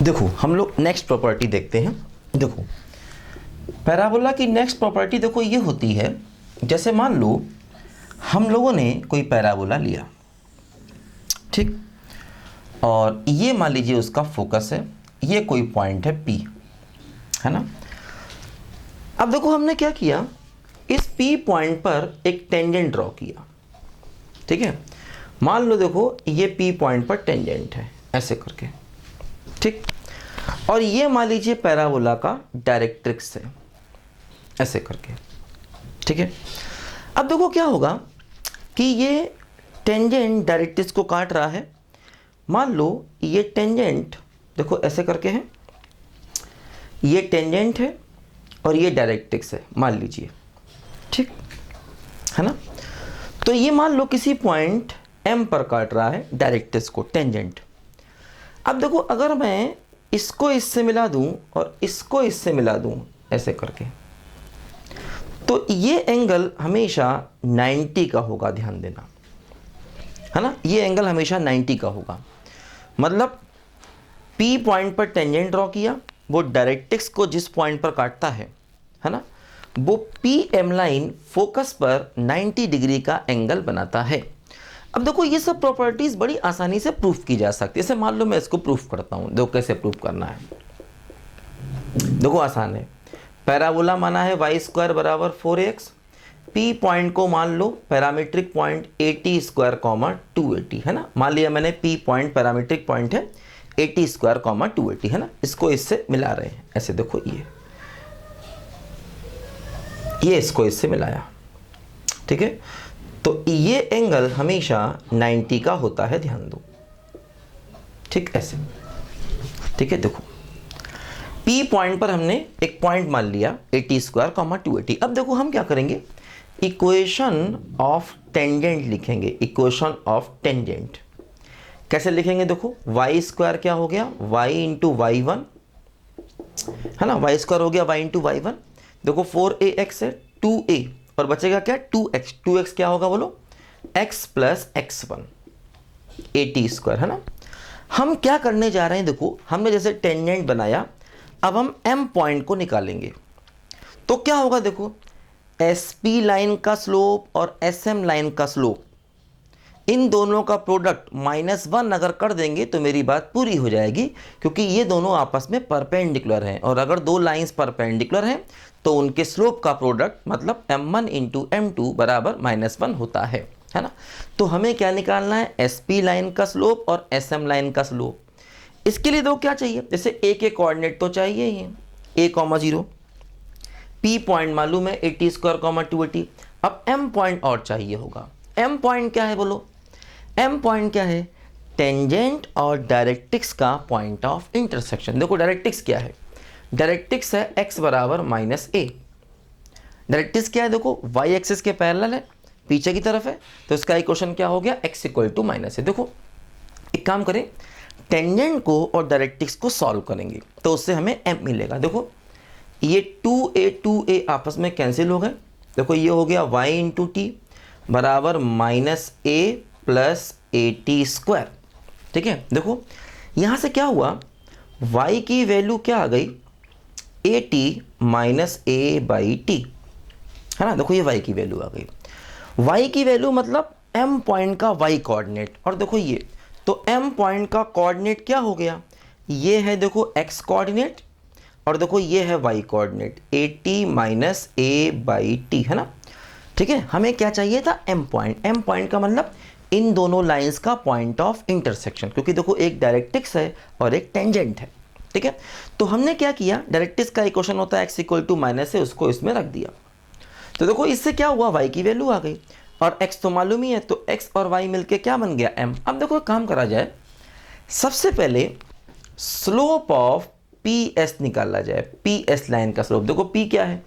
देखो हम लोग नेक्स्ट प्रॉपर्टी देखते हैं। देखो पैराबोला की नेक्स्ट प्रॉपर्टी देखो ये होती है, जैसे मान लो हम लोगों ने कोई पैराबोला लिया, ठीक, और ये मान लीजिए उसका फोकस है, ये कोई पॉइंट है P, है ना। अब देखो हमने क्या किया, इस P पॉइंट पर एक टेंजेंट ड्रॉ किया, ठीक है। मान लो देखो ये P पॉइंट पर टेंजेंट है ऐसे करके, ठीक, और ये मान लीजिए पैराबोला का डायरेक्ट्रिक्स है ऐसे करके, ठीक है। अब देखो क्या होगा कि ये टेंजेंट डायरेक्ट्रिक्स को काट रहा है। मान लो ये टेंजेंट देखो ऐसे करके है, ये टेंजेंट है और ये डायरेक्ट्रिक्स है मान लीजिए, ठीक है ना। तो ये मान लो किसी पॉइंट M पर काट रहा है डायरेक्ट्रिक्स को, टेंजेंट। अब देखो अगर मैं इसको इससे मिला दूं और इसको इससे मिला दूं ऐसे करके, तो ये एंगल हमेशा 90 का होगा, ध्यान देना, है ना। ये एंगल हमेशा 90 का होगा। मतलब P पॉइंट पर टेंजेंट ड्रॉ किया, वो डायरेक्ट्रिक्स को जिस पॉइंट पर काटता है ना, वो PM लाइन फोकस पर 90 डिग्री का एंगल बनाता है। अब देखो ये सब प्रॉपर्टीज बड़ी आसानी से प्रूफ की जा सकती है। जैसे मान लो मैं इसको प्रूफ करता हूं, देखो कैसे प्रूफ करना है। देखो आसान है, पैराबोला माना है y² बराबर 4x, P पॉइंट को मान लो पैरामीट्रिक पॉइंट 80² 280, है ना। मान लिया मैंने P पॉइंट पैरामीट्रिक पॉइंट है 80² 280, है ना। इसको इससे मिला रहे हैं ऐसे, देखो ये इसको इससे मिलाया, ठीक है। तो ये एंगल हमेशा 90 का होता है, ध्यान दो, ठीक, ऐसे, ठीक है। देखो P पॉइंट पर हमने एक पॉइंट मान लिया 80² 280। अब देखो हम क्या करेंगे, इक्वेशन ऑफ टेंजेंट लिखेंगे। इक्वेशन ऑफ टेंजेंट कैसे लिखेंगे, देखो y² क्या हो गया, y इंटू y1, है ना। y² हो गया y इंटू y1। देखो 4ax है 2a और बचेगा क्या 2x। 2x क्या होगा बोलो, x प्लस x1 80², है ना। हम क्या करने जा रहे हैं, देखो हमने जैसे टेंजेंट बनाया, अब हम M पॉइंट को निकालेंगे। तो क्या होगा, देखो SP लाइन का स्लोप और SM लाइन का स्लोप, इन दोनों का प्रोडक्ट -1 अगर कर देंगे तो मेरी बात पूरी हो जाएगी, क्योंकि ये दोनों आपस में परपेंडिकुलर हैं। और अगर दो लाइंस परपेंडिकुलर हैं तो उनके स्लोप का प्रोडक्ट मतलब M1 इंटू M2 बराबर -1 होता है ना। तो हमें क्या निकालना है, SP लाइन का स्लोप और SM लाइन का स्लोप। इसके लिए दो क्या चाहिए, जैसे A के कोऑर्डिनेट तो चाहिए ही, a,0, P पॉइंट मालूम है 80² 280। अब M पॉइंट और चाहिए होगा। M पॉइंट क्या है बोलो, M पॉइंट क्या है, टेंजेंट और डायरेक्ट्रिक्स का पॉइंट ऑफ इंटरसेक्शन। देखो डायरेक्ट्रिक्स क्या है, डायरेक्ट्रिक्स है x बराबर -a। डायरेक्ट्रिक्स क्या है, देखो y एक्सिस के पैरेलल है, पीछे की तरफ है, तो इसका इक्वेशन क्या हो गया, x इक्वल टू -a। देखो एक काम करें, टेंजेंट को और डायरेक्ट्रिक्स को सॉल्व करेंगे तो उससे हमें m मिलेगा। देखो ये 2a आपस में कैंसिल हो गए। देखो ये हो गया y इंटू टी बराबर -a प्लस 80², ठीक है। देखो यहाँ से क्या हुआ, y की वैल्यू क्या आ गई, 80 माइनस a/t, है ना। देखो ये y की वैल्यू आ गई। y की वैल्यू मतलब M पॉइंट का y कोऑर्डिनेट, और देखो ये तो M पॉइंट का कोऑर्डिनेट क्या हो गया, ये है देखो x कोऑर्डिनेट, और देखो ये है y कोऑर्डिनेट 80 माइनस a/t, है ना। ठीक है, हमें क्या चाहिए था, M पॉइंट। M पॉइंट का मतलब इन दोनों लाइंस का पॉइंट ऑफ इंटरसेक्शन, क्योंकि देखो एक डायरेक्ट्रिक्स है और एक टेंजेंट है, ठीक है। तो हमने क्या किया, डायरेक्ट्रिक्स का इक्वेशन होता है x इक्वल टू माइनस है, उसको इसमें रख दिया। तो देखो इससे क्या हुआ, y की वैल्यू आ गई और x तो मालूम ही है, तो x और y मिलके क्या बन गया, m। अब देखो काम करा जाए, सबसे पहले स्लोप ऑफ PS निकाला जाए, PS लाइन का स्लोप। देखो P क्या है,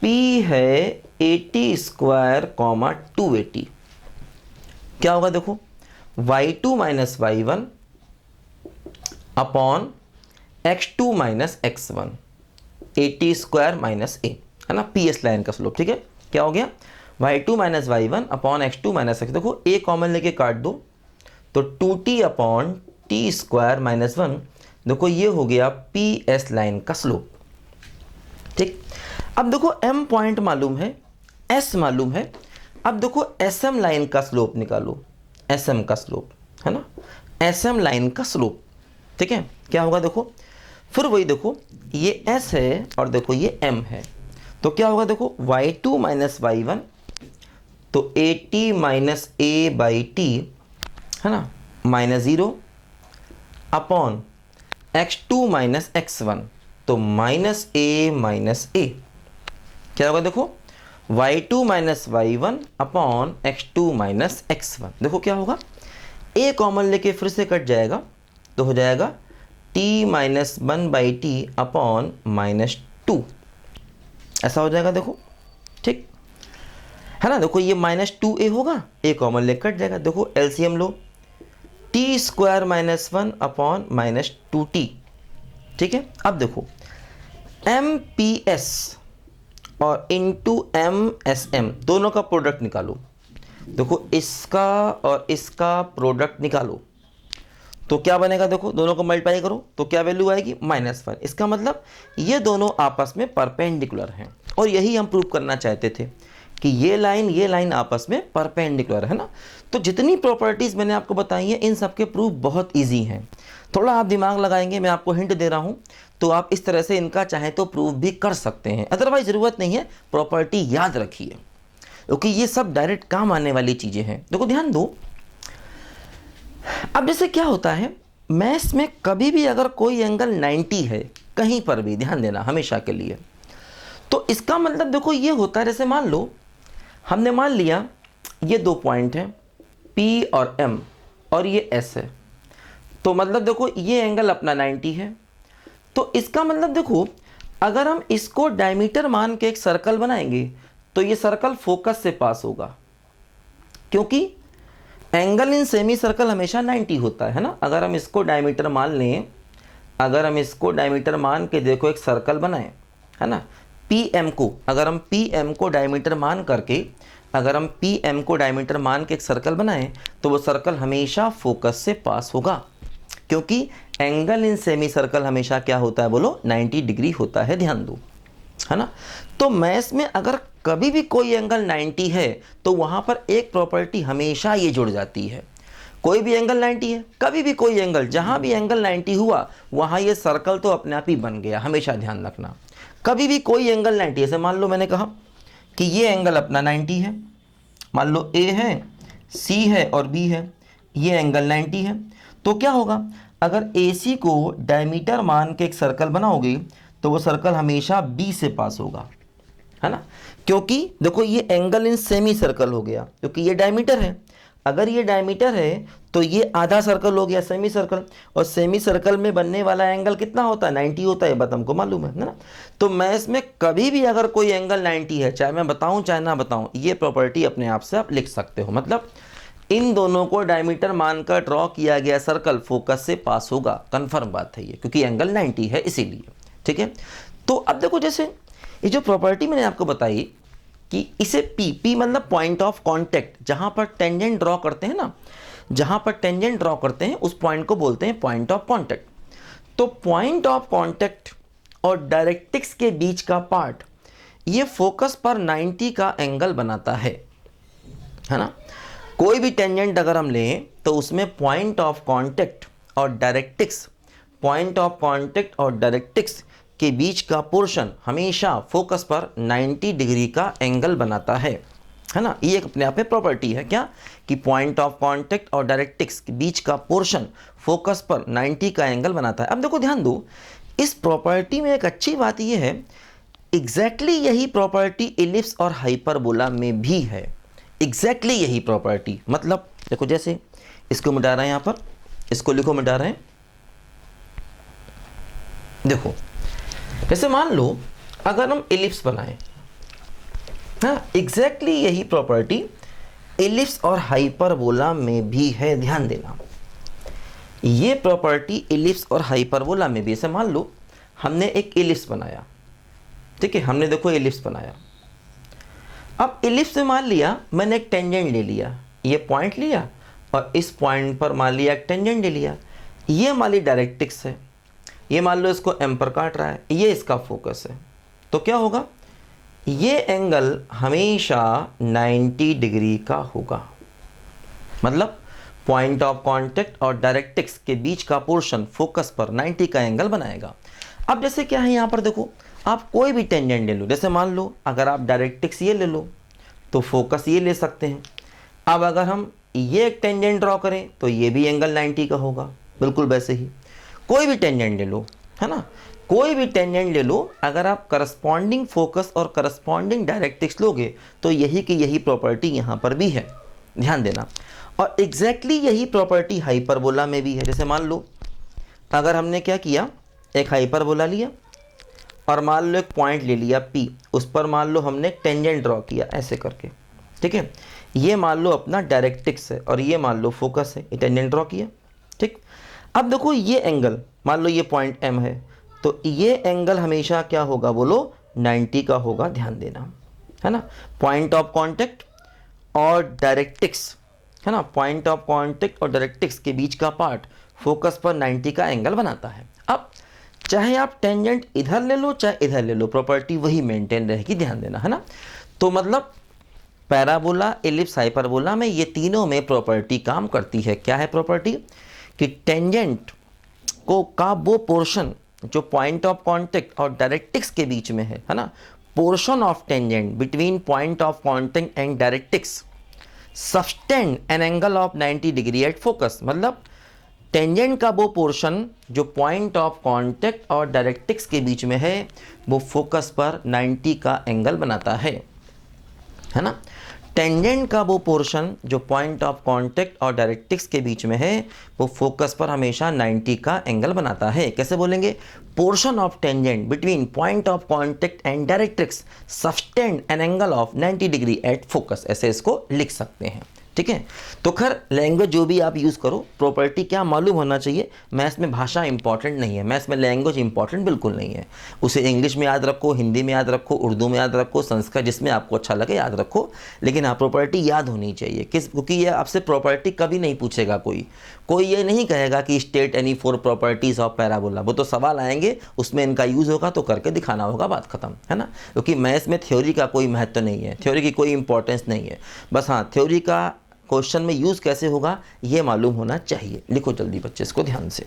P है 80² 280। क्या होगा, देखो y2 minus y1 upon x2 minus x1 80² minus a, है ना, PS लाइन का स्लोप। ठीक है, क्या हो गया, y2 minus y1 upon x2 minus x। देखो a कॉमन लेके काट दो, तो 2t अपॉन t² माइनस 1 देखो ये हो गया पी एस लाइन का स्लोप। ठीक, अब देखो एम पॉइंट मालूम है, एस मालूम है, अब देखो एस एम लाइन का स्लोप निकालो, एस एम का स्लोप है ना, एस एम लाइन का स्लोप। ठीक है, क्या होगा देखो, फिर वही देखो ये एस है और देखो ये एम है, तो क्या होगा देखो y2 माइनस वाई वन, तो A T minus A by T है ना, minus 0 upon x2 minus x1, तो माइनस ए माइनस ए। क्या होगा देखो y2 minus Y one upon x2 minus x1। देखो क्या होगा, a कॉमन लेके फिर से कट जाएगा, तो हो जाएगा t minus 1 by T upon minus 2, ऐसा हो जाएगा देखो। ठीक है ना, देखो ये माइनस 2a होगा, a कॉमन लेके कट जाएगा, देखो एलसीएम लो, t square minus 1 upon minus 2t। ठीक है, अब देखो एम पी एस और इंटू एम एस एम दोनों का प्रोडक्ट निकालो, देखो इसका और इसका प्रोडक्ट निकालो, तो क्या बनेगा देखो, दोनों को मल्टीप्लाई करो तो क्या वैल्यू आएगी -1। इसका मतलब ये दोनों आपस में परपेंडिकुलर हैं, और यही हम प्रूव करना चाहते थे कि ये लाइन आपस में परपेंडिकुलर है ना। तो जितनी प्रॉपर्टीज़ मैंने आपको बताई हैं इन सब के प्रूफ बहुत इजी हैं, थोड़ा आप दिमाग लगाएंगे, मैं आपको हिंट दे रहा हूँ, तो आप इस तरह से इनका चाहे तो प्रूफ भी कर सकते हैं, अदरवाइज ज़रूरत नहीं है, प्रॉपर्टी याद रखिए क्योंकि ये सब डायरेक्ट काम आने वाली चीज़ें हैं। देखो ध्यान दो, अब जैसे क्या होता है मैथ्स में कभी भी अगर कोई एंगल 90 है कहीं पर भी, ध्यान देना हमेशा के लिए, तो इसका मतलब देखो ये होता है, जैसे मान लो हमने मान लिया ये दो पॉइंट हैं P और M और ये S है, तो मतलब देखो ये एंगल अपना 90 है, तो इसका मतलब देखो अगर हम इसको डायमीटर मान के एक सर्कल बनाएंगे तो ये सर्कल फोकस से पास होगा, क्योंकि एंगल इन सेमी सर्कल हमेशा 90 होता है ना। अगर हम इसको डायमीटर मान लें, अगर हम इसको डायमीटर मान के देखो एक सर्कल बनाएं है ना, पी एम को, अगर हम पी एम को डायमीटर मान करके, अगर हम पी एम को डायमीटर मान के एक सर्कल बनाएं तो वो सर्कल हमेशा फोकस से पास होगा, क्योंकि एंगल इन सेमी सर्कल हमेशा क्या होता है बोलो, 90 डिग्री होता है, ध्यान दो है ना। तो मैथ्स में अगर कभी भी कोई एंगल 90 है तो वहाँ पर एक प्रॉपर्टी हमेशा ये जुड़ जाती है, कोई भी एंगल 90 है, कभी भी कोई एंगल, जहाँ भी एंगल 90 हुआ वहाँ ये सर्कल तो अपने आप ही बन गया, हमेशा ध्यान रखना। कभी भी कोई एंगल 90, जैसे मान लो मैंने कहा कि ये एंगल अपना 90 है, मान लो A है, C है और B है, ये एंगल 90 है, तो क्या होगा अगर AC को डायमीटर मान के एक सर्कल बनाओगे तो वो सर्कल हमेशा B से पास होगा, है ना, क्योंकि देखो ये एंगल इन सेमी सर्कल हो गया, क्योंकि ये डायमीटर है, अगर ये डायमीटर है तो ये आधा सर्कल हो गया सेमी सर्कल, और सेमी सर्कल में बनने वाला एंगल कितना होता है, 90 होता है, बात हमको मालूम है ना। तो मैथ्स में कभी भी अगर कोई एंगल 90 है, चाहे मैं बताऊं चाहे ना बताऊं, ये प्रॉपर्टी अपने आप से आप लिख सकते हो, मतलब इन दोनों को डायमीटर मानकर ड्रॉ किया गया सर्कल फोकस से पास होगा, कंफर्म बात है ये, क्योंकि एंगल 90 है इसीलिए। ठीक है, तो अब देखो जैसे ये जो प्रॉपर्टी मैंने आपको बताई कि इसे P मतलब पॉइंट ऑफ कांटेक्ट, जहां पर टेंजेंट ड्रॉ करते हैं ना, जहां पर टेंजेंट ड्रॉ करते हैं उस पॉइंट को बोलते हैं पॉइंट ऑफ कांटेक्ट। तो पॉइंट ऑफ कांटेक्ट और डायरेक्ट्रिक्स के बीच का पार्ट ये फोकस पर 90 का एंगल बनाता है ना। कोई भी टेंजेंट अगर हम लें तो उसमें पॉइंट ऑफ कांटेक्ट और डायरेक्ट्रिक्स, पॉइंट ऑफ कांटेक्ट और डायरेक्ट्रिक्स के बीच का पोर्शन हमेशा फोकस पर 90 डिग्री का एंगल बनाता है ना। ये एक अपने आप में प्रॉपर्टी है क्या, कि पॉइंट ऑफ कांटेक्ट और डायरेक्ट्रिक्स के बीच का पोर्शन फोकस पर 90 का एंगल बनाता है। अब देखो ध्यान दो, इस प्रॉपर्टी में एक अच्छी बात यह है, एग्जैक्टली यही प्रॉपर्टी इलिप्स और हाइपरबोला में भी है, एग्जैक्टली यही प्रॉपर्टी। मतलब देखो जैसे इसको मिटा रहे हैं, यहाँ पर इसको लिखो, मिटा रहे हैं, देखो जैसे मान लो अगर हम इलिप्स बनाएं, हाँ एग्जैक्टली यही प्रॉपर्टी इलिप्स और हाइपरबोला में भी है, ध्यान देना। ये प्रॉपर्टी इलिप्स और हाइपरबोला में भी, जैसे मान लो हमने एक इलिप्स बनाया, ठीक है, हमने देखो इलिप्स बनाया, अब इलिप्स में मान लिया मैंने एक टेंजेंट ले लिया, ये पॉइंट लिया और इस पॉइंट पर मान लिया एक टेंजेंट ले लिया, ये मान ली डायरेक्ट्रिक्स है, ये मान लो इसको एम पर काट रहा है, ये इसका फोकस है, तो क्या होगा, ये एंगल हमेशा 90 डिग्री का होगा। मतलब पॉइंट ऑफ कांटेक्ट और डायरेक्ट्रिक्स के बीच का पोर्शन फोकस पर 90 का एंगल बनाएगा। अब जैसे क्या है यहाँ पर देखो, आप कोई भी टेंजेंट ले लो, जैसे मान लो अगर आप डायरेक्ट्रिक्स ये ले लो तो फोकस ये ले सकते हैं। अब अगर हम ये एक टेंजेंट ड्रॉ करें तो ये भी एंगल 90 का होगा, बिल्कुल वैसे ही कोई भी टेंजेंट ले लो, है ना, कोई भी टेंजेंट ले लो, अगर आप करस्पॉन्डिंग फोकस और करस्पॉन्डिंग डायरेक्ट्रिक्स लोगे तो यही की यही प्रॉपर्टी यहाँ पर भी है, ध्यान देना। और एग्जैक्टली यही प्रॉपर्टी हाइपरबोला में भी है। जैसे मान लो अगर हमने क्या किया, एक हाइपरबोला लिया और मान लो एक पॉइंट ले लिया P, उस पर मान लो हमने टेंजेंट ड्रॉ किया ऐसे करके, ठीक है, ये मान लो अपना डायरेक्ट्रिक्स है और ये मान लो फोकस है, ये टेंजेंट ड्रॉ किया, ठीक। अब देखो ये एंगल, मान लो ये पॉइंट M है, तो ये एंगल हमेशा क्या होगा बोलो, 90 का होगा, ध्यान देना, है ना। पॉइंट ऑफ कांटेक्ट और डायरेक्ट्रिक्स, है ना, पॉइंट ऑफ कांटेक्ट और डायरेक्ट्रिक्स के बीच का पार्ट फोकस पर 90 का एंगल बनाता है। अब चाहे आप टेंजेंट इधर ले लो चाहे इधर ले लो, प्रॉपर्टी वही मेंटेन रहेगी, ध्यान देना, है ना। तो मतलब पैराबोला, एलिप्स, हाइपरबोला में ये तीनों में प्रॉपर्टी काम करती है। क्या है प्रॉपर्टी, कि टेंजेंट को का वो पोर्शन जो पॉइंट ऑफ कांटेक्ट और डायरेक्ट्रिक्स के बीच में है ना, portion of tangent between point of contact and directrix sustain an angle of 90 degree at focus. मतलब टेंजेंट का वो पोर्शन जो पॉइंट ऑफ कांटेक्ट और डायरेक्ट्रिक्स के बीच में है वो फोकस पर 90 का एंगल बनाता है ना। टेंजेंट का वो पोर्शन जो पॉइंट ऑफ कांटेक्ट और डायरेक्ट्रिक्स के बीच में है वो फोकस पर हमेशा 90 का एंगल बनाता है। कैसे बोलेंगे, portion of tangent between point of contact and directrix sustain an angle of 90 degree at focus, ऐसे इसको लिख सकते हैं, ठीक है। तो खैर लैंग्वेज जो भी आप यूज़ करो, प्रॉपर्टी क्या मालूम होना चाहिए। मैथ्स में भाषा इंपॉर्टेंट नहीं है, मैथ्स में लैंग्वेज इंपॉर्टेंट बिल्कुल नहीं है। उसे इंग्लिश में याद रखो, हिंदी में याद रखो, उर्दू में याद रखो, संस्कृत जिसमें आपको अच्छा लगे याद रखो, लेकिन हाँ प्रॉपर्टी याद होनी चाहिए। क्योंकि ये आपसे प्रॉपर्टी कभी नहीं पूछेगा कोई ये नहीं कहेगा कि state any 4 properties of parabola. वो तो सवाल आएंगे, उसमें इनका यूज़ होगा तो करके दिखाना होगा, बात खत्म, है ना। क्योंकि मैथ्स में थ्योरी का कोई महत्व नहीं है, थ्योरी की कोई इंपॉर्टेंस नहीं है। बस हाँ थ्योरी का क्वेश्चन में यूज़ कैसे होगा ये मालूम होना चाहिए। लिखो जल्दी बच्चे इसको ध्यान से।